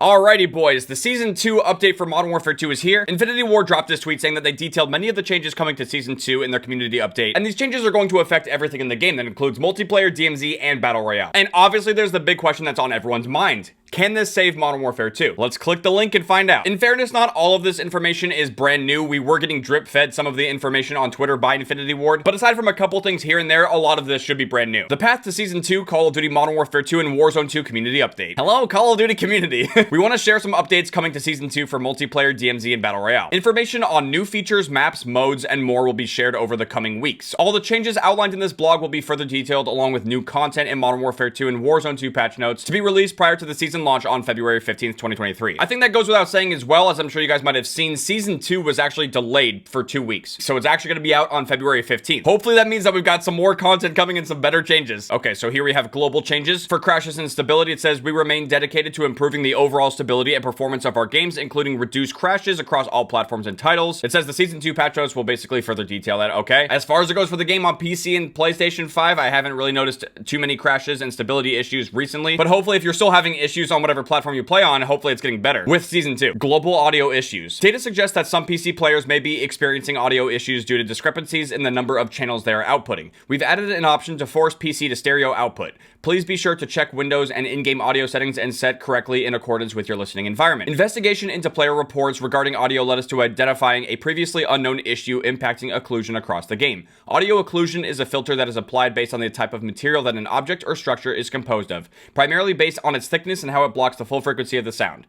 Alrighty boys, the Season 2 update for Modern Warfare 2 is here. Infinity Ward dropped this tweet saying that they detailed many of the changes coming to Season 2 in their community update, and these changes are going to affect everything in the game. That includes multiplayer, DMZ, and Battle Royale. And obviously there's the big question that's on everyone's mind. Can this save Modern Warfare 2? Let's click the link and find out. In fairness, not all of this information is brand new. We were getting drip-fed some of the information on Twitter by Infinity Ward, but aside from a couple things here and there, a lot of this should be brand new. The path to Season 2, Call of Duty Modern Warfare 2, and Warzone 2 community update. Hello, Call of Duty community. We want to share some updates coming to Season 2 for multiplayer, DMZ, and Battle Royale. Information on new features, maps, modes, and more will be shared over the coming weeks. All the changes outlined in this blog will be further detailed along with new content in Modern Warfare 2 and Warzone 2 patch notes to be released prior to the season launch on February 15th, 2023. I think that goes without saying as well, as I'm sure you guys might have seen, Season 2 was actually delayed for 2 weeks. So it's actually going to be out on February 15th. Hopefully that means that we've got some more content coming and some better changes. Okay, so here we have global changes. For crashes and stability, it says we remain dedicated to improving the overall stability and performance of our games, including reduced crashes across all platforms and titles. It says the Season 2 patch notes will basically further detail that, okay? As far as it goes for the game on PC and PlayStation 5, I haven't really noticed too many crashes and stability issues recently, but hopefully if you're still having issues on whatever platform you play on, hopefully it's getting better with Season 2. Global audio issues. Data suggests that some PC players may be experiencing audio issues due to discrepancies in the number of channels they are outputting. We've added an option to force PC to stereo output. Please be sure to check Windows and in-game audio settings and set correctly in accordance with your listening environment. Investigation into player reports regarding audio led us to identifying a previously unknown issue impacting occlusion across the game. Audio occlusion is a filter that is applied based on the type of material that an object or structure is composed of, primarily based on its thickness and how it blocks the full frequency of the sound.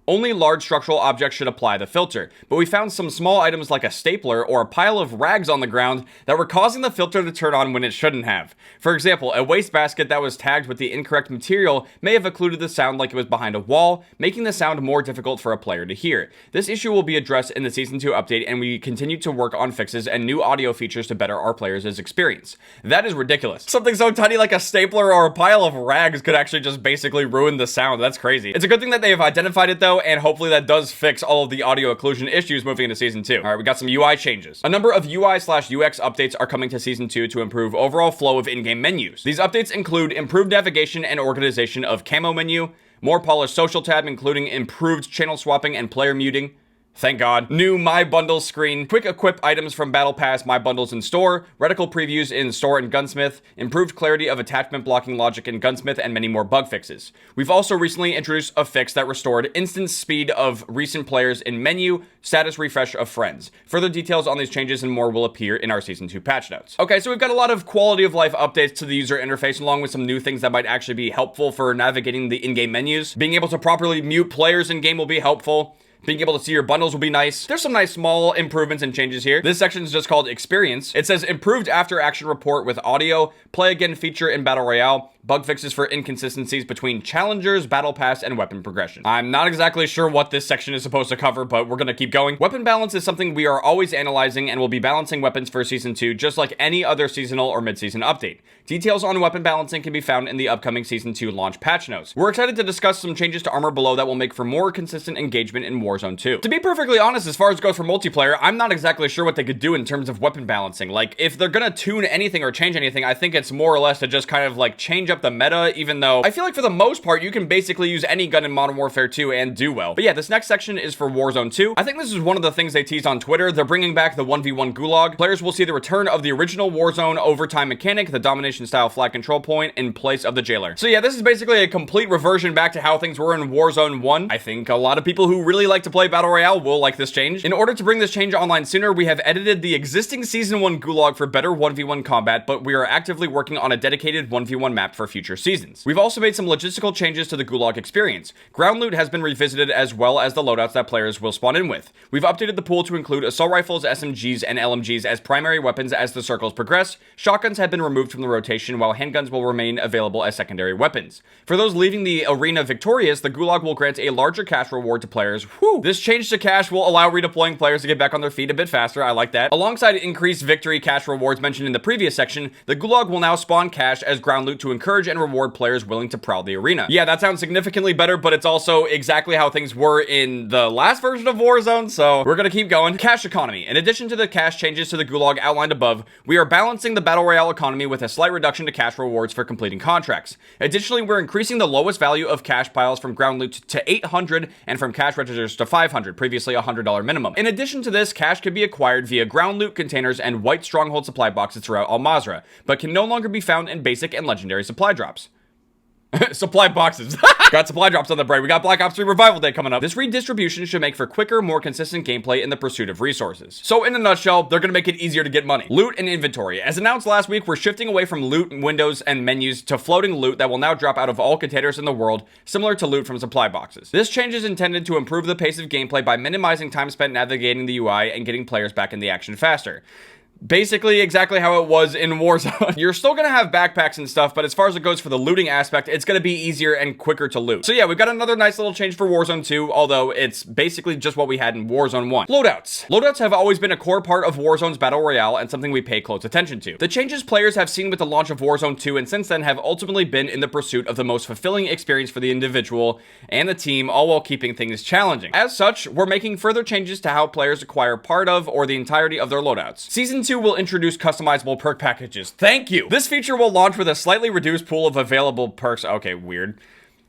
Only large structural objects should apply the filter, but we found some small items like a stapler or a pile of rags on the ground that were causing the filter to turn on when it shouldn't have. For example, a wastebasket that was tagged with the incorrect material may have occluded the sound like it was behind a wall, making the sound more difficult for a player to hear. This issue will be addressed in the Season 2 update, and we continue to work on fixes and new audio features to better our players' experience. That is ridiculous. Something so tiny like a stapler or a pile of rags could actually just basically ruin the sound. That's crazy. It's a good thing that they have identified it though, and hopefully that does fix all of the audio occlusion issues moving into Season 2. Alright, we got some UI changes. A number of UI/UX updates are coming to Season 2 to improve overall flow of in-game menus. These updates include improved navigation and organization of camo menu, more polished social tab including improved channel swapping and player muting, thank God. New My Bundles screen, quick equip items from Battle Pass, My Bundles in store, reticle previews in store and Gunsmith, improved clarity of attachment blocking logic in Gunsmith, and many more bug fixes. We've also recently introduced a fix that restored instant speed of recent players in menu, status refresh of friends. Further details on these changes and more will appear in our Season 2 patch notes. Okay, so we've got a lot of quality of life updates to the user interface along with some new things that might actually be helpful for navigating the in-game menus. Being able to properly mute players in-game will be helpful. Being able to see your bundles will be nice. There's some nice small improvements and changes here. This section is just called Experience. It says improved after action report with audio, play again feature in Battle Royale, bug fixes for inconsistencies between challengers, battle pass, and weapon progression. I'm not exactly sure what this section is supposed to cover, but we're gonna keep going. Weapon balance is something we are always analyzing and will be balancing weapons for Season 2 just like any other seasonal or mid-season update. Details on weapon balancing can be found in the upcoming Season 2 launch patch notes. We're excited to discuss some changes to Armor Below that will make for more consistent engagement in Warzone 2. To be perfectly honest, as far as it goes for multiplayer, I'm not exactly sure what they could do in terms of weapon balancing. Like, if they're gonna tune anything or change anything, I think it's more or less to just kind of like change up the meta, even though I feel like for the most part, you can basically use any gun in Modern Warfare 2 and do well. But yeah, this next section is for Warzone 2. I think this is one of the things they teased on Twitter. They're bringing back the 1v1 gulag. Players will see the return of the original Warzone overtime mechanic, the domination style flag control point, in place of the jailer. So yeah, this is basically a complete reversion back to how things were in Warzone 1. I think a lot of people who really like to play Battle Royale will like this change. In order to bring this change online sooner, we have edited the existing Season 1 gulag for better 1v1 combat, but we are actively working on a dedicated 1v1 map for future seasons. We've also made some logistical changes to the gulag experience. Ground loot has been revisited as well as the loadouts that players will spawn in with. We've updated the pool to include assault rifles, SMGs, and LMGs as primary weapons as the circles progress. Shotguns have been removed from the rotation, while handguns will remain available as secondary weapons. For those leaving the arena victorious, the gulag will grant a larger cash reward to players. Whew! This change to cash will allow redeploying players to get back on their feet a bit faster. I like that. Alongside increased victory cash rewards mentioned in the previous section, the gulag will now spawn cash as ground loot to encourage encourage and reward players willing to prowl the arena. Yeah, that sounds significantly better, but it's also exactly how things were in the last version of Warzone, so we're gonna keep going. Cash economy. In addition to the cash changes to the gulag outlined above, we are balancing the Battle Royale economy with a slight reduction to cash rewards for completing contracts. Additionally, we're increasing the lowest value of cash piles from ground loot to 800 and from cash registers to 500, previously a $100 minimum. In addition to this, cash can be acquired via ground loot containers and white stronghold supply boxes throughout Al Mazrah, but can no longer be found in basic and legendary supply drops. Supply boxes. Got supply drops on the brain. We got Black Ops 3 Revival Day coming up. This redistribution should make for quicker, more consistent gameplay in the pursuit of resources. So in a nutshell, they're going to make it easier to get money. Loot and inventory. As announced last week, we're shifting away from loot windows and menus to floating loot that will now drop out of all containers in the world, similar to loot from supply boxes. This change is intended to improve the pace of gameplay by minimizing time spent navigating the UI and getting players back in the action faster. Basically exactly how it was in Warzone. You're still gonna have backpacks and stuff, but as far as it goes for the looting aspect, it's gonna be easier and quicker to loot. So yeah, we've got another nice little change for Warzone 2, although it's basically just what we had in Warzone 1. Loadouts. Loadouts have always been a core part of Warzone's Battle Royale and something we pay close attention to. The changes players have seen with the launch of Warzone 2 and since then have ultimately been in the pursuit of the most fulfilling experience for the individual and the team, all while keeping things challenging. As such, we're making further changes to how players acquire part of or the entirety of their loadouts. Season 2 will introduce customizable perk packages. Thank you! This feature will launch with a slightly reduced pool of available perks. Okay, weird.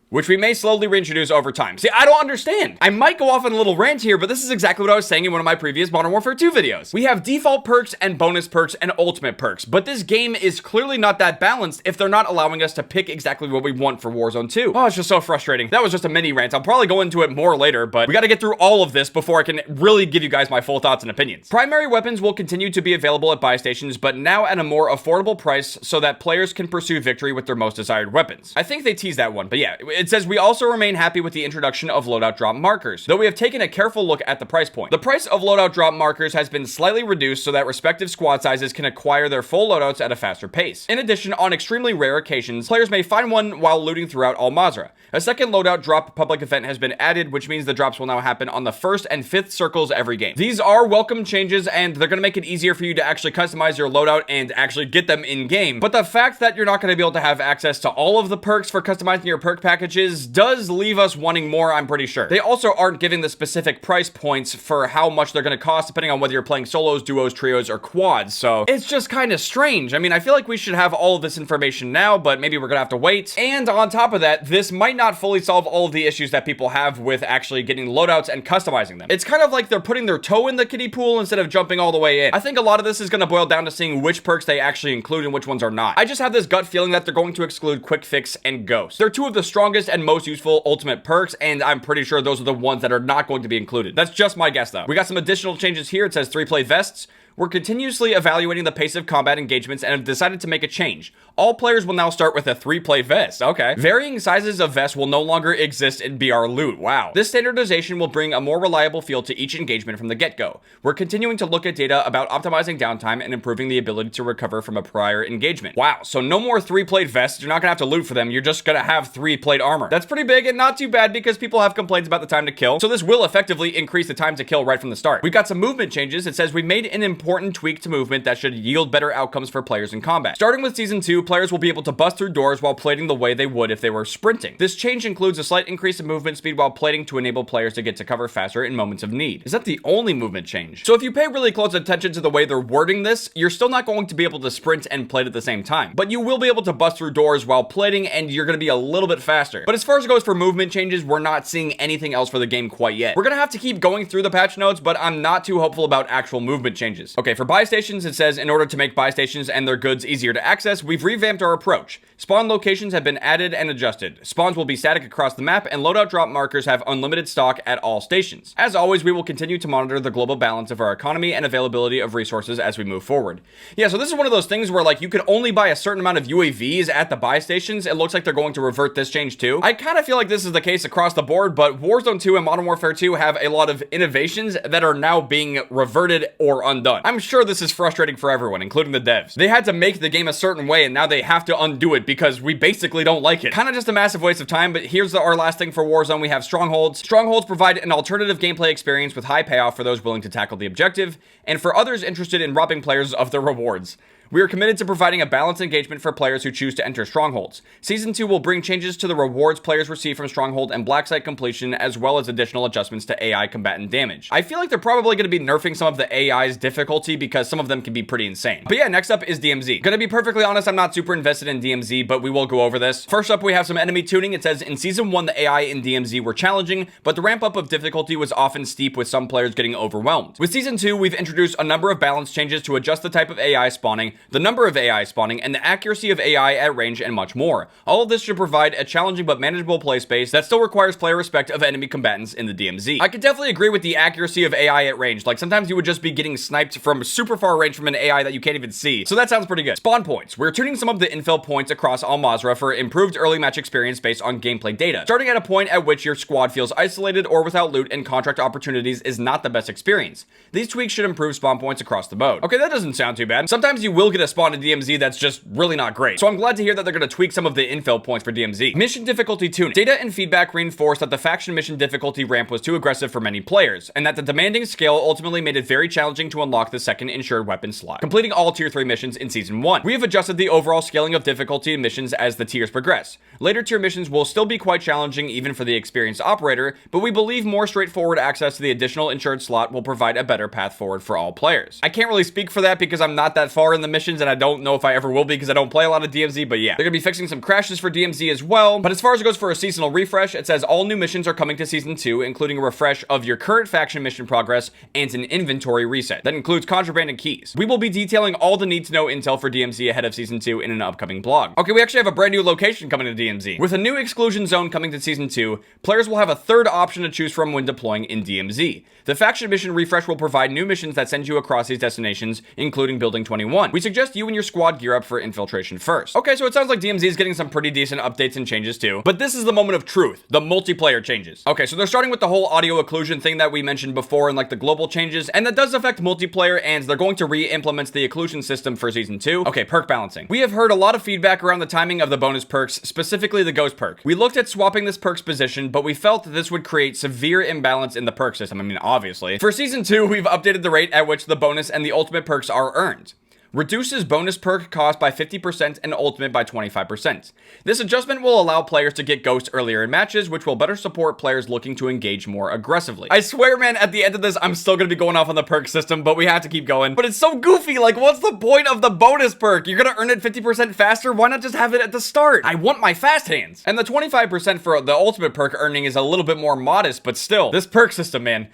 Which we may slowly reintroduce over time. See, I don't understand. I might go off on a little rant here, but this is exactly what I was saying in one of my previous Modern Warfare 2 videos. We have default perks and bonus perks and ultimate perks, but this game is clearly not that balanced if they're not allowing us to pick exactly what we want for Warzone 2. Oh, it's just so frustrating. That was just a mini rant. I'll probably go into it more later, but we gotta get through all of this before I can really give you guys my full thoughts and opinions. Primary weapons will continue to be available at buy stations, but now at a more affordable price so that players can pursue victory with their most desired weapons. I think they teased that one, but yeah, it says we also remain happy with the introduction of loadout drop markers, though we have taken a careful look at the price point. The price of loadout drop markers has been slightly reduced so that respective squad sizes can acquire their full loadouts at a faster pace. In addition, on extremely rare occasions, players may find one while looting throughout Al Mazrah. A second loadout drop public event has been added, which means the drops will now happen on the 1st and 5th circles every game. These are welcome changes, and they're going to make it easier for you to actually customize your loadout and actually get them in game. But the fact that you're not going to be able to have access to all of the perks for customizing your perk packages does leave us wanting more, I'm pretty sure. They also aren't giving the specific price points for how much they're going to cost depending on whether you're playing solos, duos, trios, or quads, so it's just kind of strange. I mean, I feel like we should have all of this information now, but maybe we're going to have to wait. And on top of that, this might not fully solve all of the issues that people have with actually getting loadouts and customizing them. It's kind of like they're putting their toe in the kiddie pool instead of jumping all the way in. I think a lot of this is going to boil down to seeing which perks they actually include and which ones are not. I just have this gut feeling that they're going to exclude Quick Fix and Ghost. They're two of the strongest and most useful ultimate perks, and I'm pretty sure those are the ones that are not going to be included. That's just my guess, though. We got some additional changes here. It says 3-play vests. We're continuously evaluating the pace of combat engagements and have decided to make a change. All players will now start with a 3-play vest. Okay. Varying sizes of vests will no longer exist in BR loot. Wow. This standardization will bring a more reliable feel to each engagement from the get-go. We're continuing to look at data about optimizing downtime and improving the ability to recover from a prior engagement. Wow. So no more 3-plate vests. You're not gonna have to loot for them. You're just gonna have 3-plate armor. That's pretty big and not too bad because people have complaints about the time to kill. So this will effectively increase the time to kill right from the start. We've got some movement changes. It says we made an important tweak to movement that should yield better outcomes for players in combat. Starting with Season 2, players will be able to bust through doors while plating the way they would if they were sprinting. This change includes a slight increase in movement speed while plating to enable players to get to cover faster in moments of need. Is that the only movement change? So if you pay really close attention to the way they're wording this, you're still not going to be able to sprint and plate at the same time, but you will be able to bust through doors while plating and you're going to be a little bit faster. But as far as it goes for movement changes, we're not seeing anything else for the game quite yet. We're going to have to keep going through the patch notes, but I'm not too hopeful about actual movement changes. Okay, for buy stations, it says in order to make buy stations and their goods easier to access, we've revamped our approach. Spawn locations have been added and adjusted. Spawns will be static across the map, and loadout drop markers have unlimited stock at all stations. As always, we will continue to monitor the global balance of our economy and availability of resources as we move forward. Yeah, so this is one of those things where, like, you could only buy a certain amount of UAVs at the buy stations. It looks like they're going to revert this change too. I kind of feel like this is the case across the board, but Warzone 2 and Modern Warfare 2 have a lot of innovations that are now being reverted or undone. I'm sure this is frustrating for everyone, including the devs. They had to make the game a certain way, and now they have to undo it because we basically don't like it. Kind of just a massive waste of time, but here's our last thing for Warzone. We have Strongholds. Strongholds provide an alternative gameplay experience with high payoff for those willing to tackle the objective, and for others interested in robbing players of their rewards. We are committed to providing a balanced engagement for players who choose to enter strongholds. Season 2 will bring changes to the rewards players receive from stronghold and black site completion, as well as additional adjustments to AI combatant damage. I feel like they're probably going to be nerfing some of the AI's difficulty because some of them can be pretty insane. But yeah, next up is DMZ. Gonna be perfectly honest, I'm not super invested in DMZ, but we will go over this. First up, we have some enemy tuning. It says, in Season 1, the AI in DMZ were challenging, but the ramp up of difficulty was often steep, with some players getting overwhelmed. With Season 2, we've introduced a number of balance changes to adjust the type of AI spawning, the number of AI spawning, and the accuracy of AI at range, and much more. All of this should provide a challenging but manageable play space that still requires player respect of enemy combatants in the DMZ. I could definitely agree with the accuracy of AI at range. Like, sometimes you would just be getting sniped from super far range from an AI that you can't even see. So that sounds pretty good. Spawn points. We're tuning some of the infill points across Al Mazrah for improved early match experience based on gameplay data. Starting at a point at which your squad feels isolated or without loot and contract opportunities is not the best experience. These tweaks should improve spawn points across the mode. Okay, that doesn't sound too bad. Sometimes you will get a spawn in DMZ that's just really not great. So I'm glad to hear that they're going to tweak some of the infill points for DMZ. Mission difficulty tuning. Data and feedback reinforced that the faction mission difficulty ramp was too aggressive for many players, and that the demanding scale ultimately made it very challenging to unlock the second insured weapon slot, completing all tier 3 missions in Season 1. We have adjusted the overall scaling of difficulty in missions as the tiers progress. Later tier missions will still be quite challenging even for the experienced operator, but we believe more straightforward access to the additional insured slot will provide a better path forward for all players. I can't really speak for that because I'm not that far in the missions, and I don't know if I ever will be because I don't play a lot of DMZ, but yeah. They're gonna be fixing some crashes for DMZ as well. But as far as it goes for a seasonal refresh, it says all new missions are coming to Season 2, including a refresh of your current faction mission progress and an inventory reset. That includes contraband and keys. We will be detailing all the need-to-know intel for DMZ ahead of Season 2 in an upcoming blog. Okay, we actually have a brand new location coming to DMZ. With a new exclusion zone coming to Season 2, players will have a third option to choose from when deploying in DMZ. The faction mission refresh will provide new missions that send you across these destinations, including Building 21. We suggest you and your squad gear up for infiltration first. Okay, so it sounds like DMZ is getting some pretty decent updates and changes too, but this is the moment of truth, the multiplayer changes. Okay, so they're starting with the whole audio occlusion thing that we mentioned before and like the global changes, and that does affect multiplayer, and they're going to re-implement the occlusion system for Season 2. Okay, perk balancing. We have heard a lot of feedback around the timing of the bonus perks, specifically the ghost perk. We looked at swapping this perk's position, but we felt that this would create severe imbalance in the perk system. I mean, obviously. For Season 2, we've updated the rate at which the bonus and the ultimate perks are earned. Reduces bonus perk cost by 50% and ultimate by 25%. This adjustment will allow players to get ghost earlier in matches, which will better support players looking to engage more aggressively. I swear, man, at the end of this, I'm still gonna be going off on the perk system, but we have to keep going. But it's so goofy. Like, what's the point of the bonus perk? You're gonna earn it 50% faster? Why not just have it at the start? I want my fast hands. And the 25% for the ultimate perk earning is a little bit more modest, but still, this perk system, man.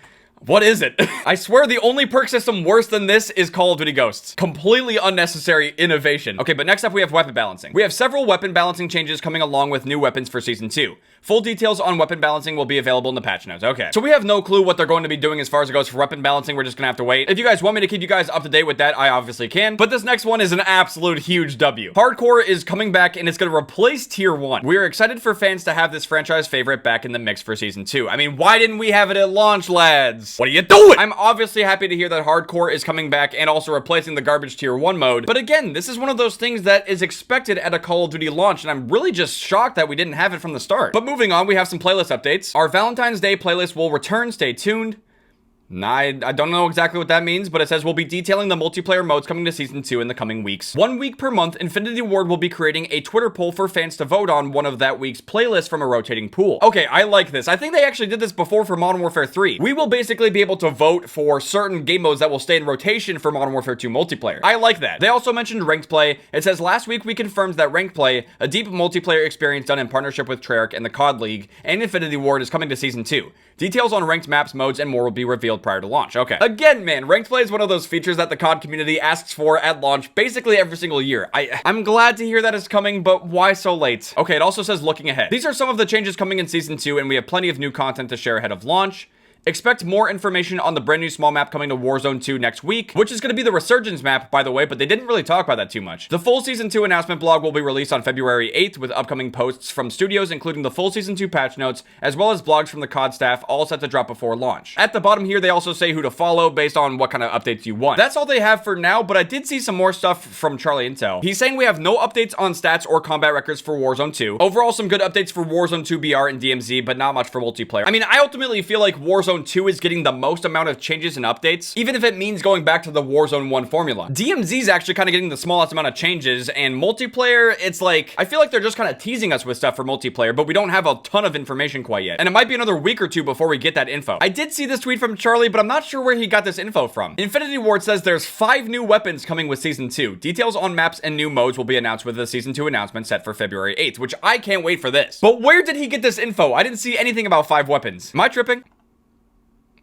What is it? I swear the only perk system worse than this is Call of Duty Ghosts. Completely unnecessary innovation. Okay, but next up we have weapon balancing. We have several weapon balancing changes coming along with new weapons for Season 2. Full details on weapon balancing will be available in the patch notes. Okay, so we have no clue what they're going to be doing as far as it goes for weapon balancing. We're just gonna have to wait. If you guys want me to keep you guys up to date with that, I obviously can. But this next one is an absolute huge W. Hardcore is coming back and it's gonna replace Tier 1. We are excited for fans to have this franchise favorite back in the mix for Season 2. I mean, why didn't we have it at launch, lads? What are you doing? I'm obviously happy to hear that Hardcore is coming back and also replacing the garbage Tier 1 mode. But again, this is one of those things that is expected at a Call of Duty launch, and I'm really just shocked that we didn't have it from the start. But moving on, we have some playlist updates. Our Valentine's Day playlist will return. Stay tuned. I don't know exactly what that means, but it says we'll be detailing the multiplayer modes coming to Season 2 in the coming weeks. 1 week per month, Infinity Ward will be creating a Twitter poll for fans to vote on one of that week's playlists from a rotating pool. Okay, I like this. I think they actually did this before for Modern Warfare 3. We will basically be able to vote for certain game modes that will stay in rotation for Modern Warfare 2 multiplayer. I like that. They also mentioned ranked play. It says last week we confirmed that ranked play, a deep multiplayer experience done in partnership with Treyarch and the COD League, and Infinity Ward is coming to Season 2. Details on ranked maps, modes, and more will be revealed prior to launch. Okay. Again, man, ranked play is one of those features that the COD community asks for at launch basically every single year. I'm glad to hear that it's coming, but why so late? Okay, it also says looking ahead. These are some of the changes coming in Season 2, and we have plenty of new content to share ahead of launch. Expect more information on the brand new small map coming to Warzone 2 next week, which is going to be the Resurgence map, by the way, but they didn't really talk about that too much. The full Season 2 announcement blog will be released on February 8th with upcoming posts from studios, including the full Season 2 patch notes, as well as blogs from the COD staff, all set to drop before launch. At the bottom here, they also say who to follow based on what kind of updates you want. That's all they have for now, but I did see some more stuff from Charlie Intel. He's saying we have no updates on stats or combat records for Warzone 2. Overall, some good updates for Warzone 2 BR and DMZ, but not much for multiplayer. I mean, I ultimately feel like Warzone Warzone 2 is getting the most amount of changes and updates, even if it means going back to the Warzone 1 formula. DMZ is actually kind of getting the smallest amount of changes, and multiplayer, it's like, I feel like they're just kind of teasing us with stuff for multiplayer, but we don't have a ton of information quite yet. And it might be another week or two before we get that info. I did see this tweet from Charlie, but I'm not sure where he got this info from. Infinity Ward says there's 5 new weapons coming with Season 2. Details on maps and new modes will be announced with the Season 2 announcement set for February 8th, which I can't wait for this. But where did he get this info? I didn't see anything about 5 weapons. Am I tripping?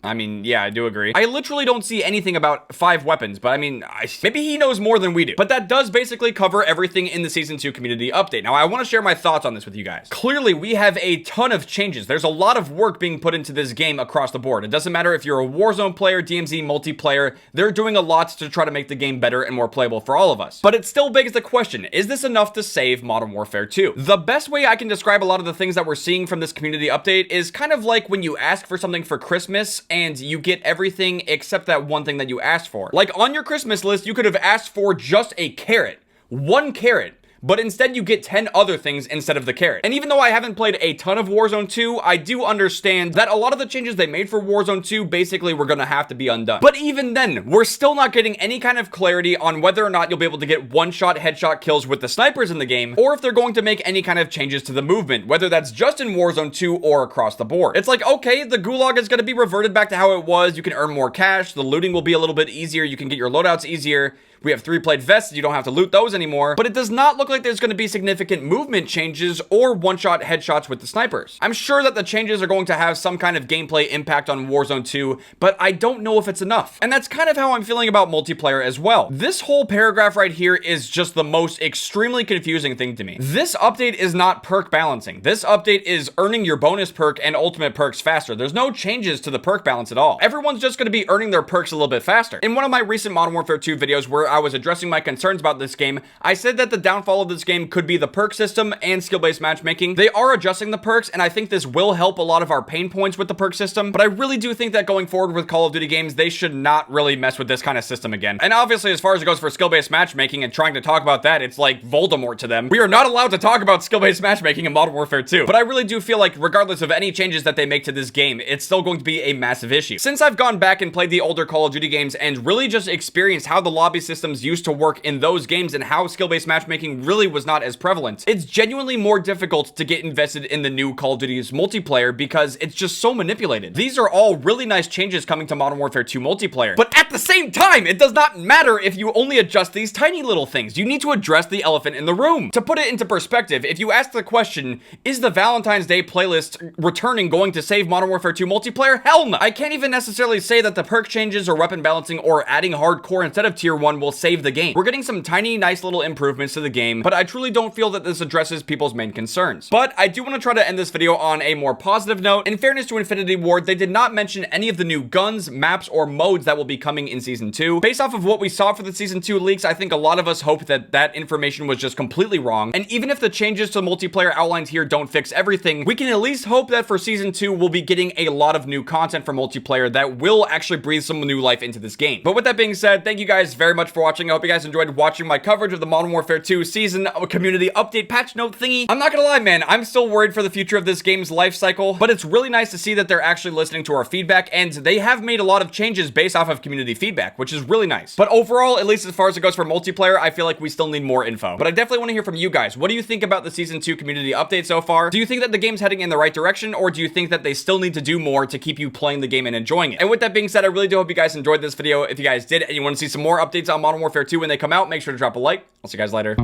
I mean, yeah, I do agree. I literally don't see anything about 5 weapons, but I mean, maybe he knows more than we do. But that does basically cover everything in the Season 2 community update. Now, I want to share my thoughts on this with you guys. Clearly, we have a ton of changes. There's a lot of work being put into this game across the board. It doesn't matter if you're a Warzone player, DMZ, multiplayer, they're doing a lot to try to make the game better and more playable for all of us. But it still begs the question, is this enough to save Modern Warfare 2? The best way I can describe a lot of the things that we're seeing from this community update is kind of like when you ask for something for Christmas and you get everything except that one thing that you asked for. Like on your Christmas list, you could have asked for just a carrot. 1 carrot. But instead you get 10 other things instead of the carrot. And even though I haven't played a ton of Warzone 2, I do understand that a lot of the changes they made for Warzone 2 basically were gonna have to be undone. But even then, we're still not getting any kind of clarity on whether or not you'll be able to get one-shot headshot kills with the snipers in the game, or if they're going to make any kind of changes to the movement, whether that's just in Warzone 2 or across the board. It's like, okay, the gulag is gonna be reverted back to how it was, you can earn more cash, the looting will be a little bit easier, you can get your loadouts easier, we have 3-plate vests, you don't have to loot those anymore, but it does not look like there's going to be significant movement changes or one-shot headshots with the snipers. I'm sure that the changes are going to have some kind of gameplay impact on Warzone 2, but I don't know if it's enough. And that's kind of how I'm feeling about multiplayer as well. This whole paragraph right here is just the most extremely confusing thing to me. This update is not perk balancing. This update is earning your bonus perk and ultimate perks faster. There's no changes to the perk balance at all. Everyone's just going to be earning their perks a little bit faster. In one of my recent Modern Warfare 2 videos where I was addressing my concerns about this game, I said that the downfall of this game could be the perk system and skill-based matchmaking. They are adjusting the perks, and I think this will help a lot of our pain points with the perk system, but I really do think that going forward with Call of Duty games, they should not really mess with this kind of system again. And obviously, as far as it goes for skill-based matchmaking and trying to talk about that, it's like Voldemort to them. We are not allowed to talk about skill-based matchmaking in Modern Warfare 2, but I really do feel like regardless of any changes that they make to this game, it's still going to be a massive issue. Since I've gone back and played the older Call of Duty games and really just experienced how the lobby systems used to work in those games and how skill-based matchmaking really was not as prevalent, it's genuinely more difficult to get invested in the new Call of Duty's multiplayer because it's just so manipulated. These are all really nice changes coming to Modern Warfare 2 multiplayer, but at the same time, it does not matter if you only adjust these tiny little things. You need to address the elephant in the room. To put it into perspective, if you ask the question, is the Valentine's Day playlist returning going to save Modern Warfare 2 multiplayer? Hell no! I can't even necessarily say that the perk changes or weapon balancing or adding hardcore instead of tier 1 will save the game. We're getting some tiny, nice little improvements to the game, but I truly don't feel that this addresses people's main concerns. But I do want to try to end this video on a more positive note. In fairness to Infinity Ward, they did not mention any of the new guns, maps, or modes that will be coming in Season 2. Based off of what we saw for the Season 2 leaks, I think a lot of us hope that that information was just completely wrong. And even if the changes to multiplayer outlined here don't fix everything, we can at least hope that for Season 2, we'll be getting a lot of new content for multiplayer that will actually breathe some new life into this game. But with that being said, thank you guys very much for watching. I hope you guys enjoyed watching my coverage of the Modern Warfare 2 season community update patch note thingy. I'm not gonna lie, man, I'm still worried for the future of this game's life cycle, but it's really nice to see that they're actually listening to our feedback, and they have made a lot of changes based off of community feedback, which is really nice. But overall, at least as far as it goes for multiplayer, I feel like we still need more info. But I definitely want to hear from you guys. What do you think about the Season 2 community update so far? Do you think that the game's heading in the right direction, or do you think that they still need to do more to keep you playing the game and enjoying it? And with that being said, I really do hope you guys enjoyed this video. If you guys did and you want to see some more updates on Modern Warfare 2 when they come out, make sure to drop a like. I'll see you guys later.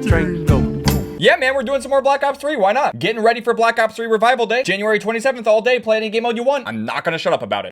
Train, go. Yeah, man, we're doing some more Black Ops 3. Why not? Getting ready for Black Ops 3 Revival Day. January 27th all day. Play any game mode you want. I'm not gonna shut up about it.